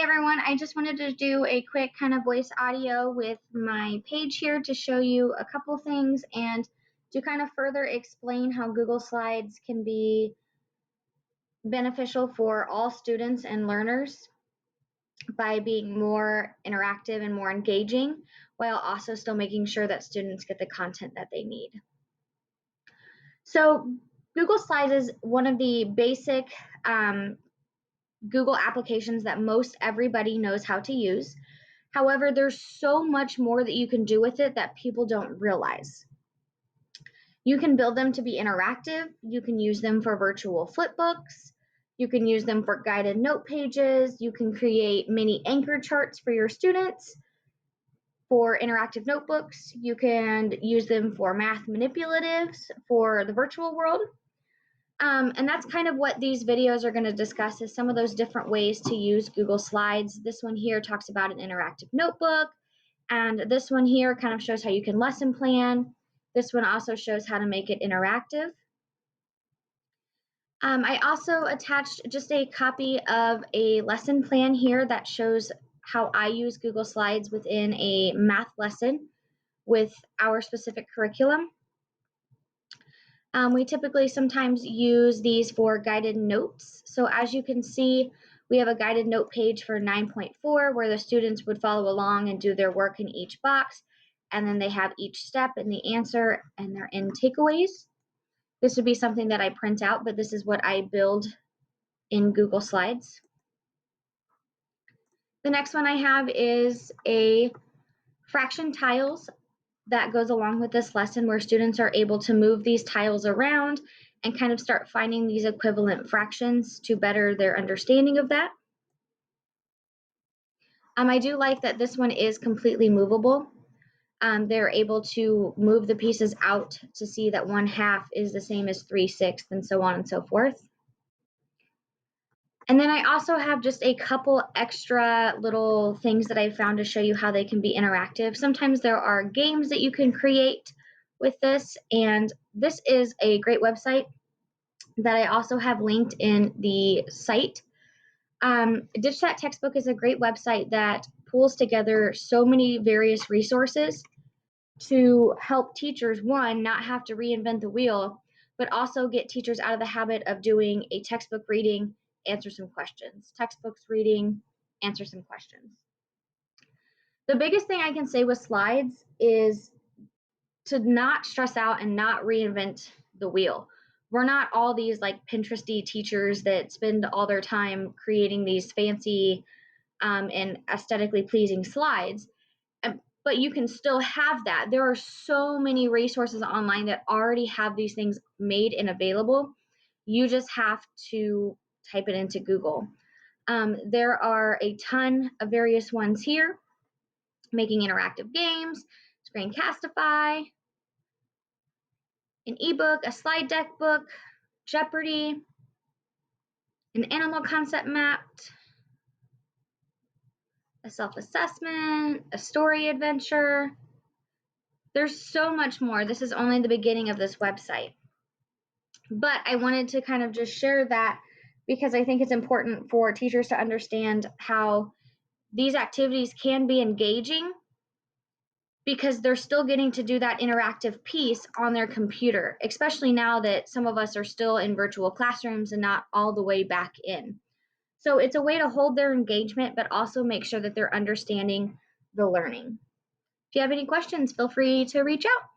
everyone, I just wanted to do a quick kind of voice audio with my page here to show you a couple things and to kind of further explain how Google Slides can be beneficial for all students and learners by being more interactive and more engaging, while also still making sure that students get the content that they need. So Google Slides is one of the basic Google applications that most everybody knows how to use. However, there's so much more that you can do with it that people don't realize. You can build them to be interactive. You can use them for virtual flipbooks. You can use them for guided note pages. You can create mini anchor charts for your students for interactive notebooks. You can use them for math manipulatives for the virtual world. And that's kind of what these videos are going to discuss, is some of those different ways to use Google Slides. This one here talks about an interactive notebook, and this one here kind of shows how you can lesson plan. This one also shows how to make it interactive. I also attached just a copy of a lesson plan here that shows how I use Google Slides within a math lesson with our specific curriculum. We typically sometimes use these for guided notes. So as you can see, we have a guided note page for 9.4 where the students would follow along and do their work in each box. And then they have each step and the answer and their end takeaways. This would be something that I print out, but this is what I build in Google Slides. The next one I have is a fraction tiles that goes along with this lesson, where students are able to move these tiles around and kind of start finding these equivalent fractions to better their understanding of that. I do like that this one is completely movable. They're able to move the pieces out to see that 1/2 is the same as 3/6 and so on and so forth. And then I also have just a couple extra little things that I found to show you how they can be interactive. Sometimes there are games that you can create with this, and this is a great website that I also have linked in the site. Ditch That Textbook is a great website that pulls together so many various resources to help teachers, one, not have to reinvent the wheel, but also get teachers out of the habit of doing a textbook reading, answer some questions. Textbooks reading, answer some questions. The biggest thing I can say with slides is to not stress out and not reinvent the wheel. We're not all these like Pinteresty teachers that spend all their time creating these fancy and aesthetically pleasing slides. But you can still have that. There are so many resources online that already have these things made and available. You just have to type it into Google. There are a ton of various ones here: making interactive games, Screencastify, an ebook, a slide deck book, Jeopardy, an animal concept map, a self-assessment, a story adventure. There's so much more. This is only the beginning of this website. But I wanted to kind of just share that because I think it's important for teachers to understand how these activities can be engaging, because they're still getting to do that interactive piece on their computer, especially now that some of us are still in virtual classrooms and not all the way back in. So it's a way to hold their engagement, but also make sure that they're understanding the learning. If you have any questions, feel free to reach out.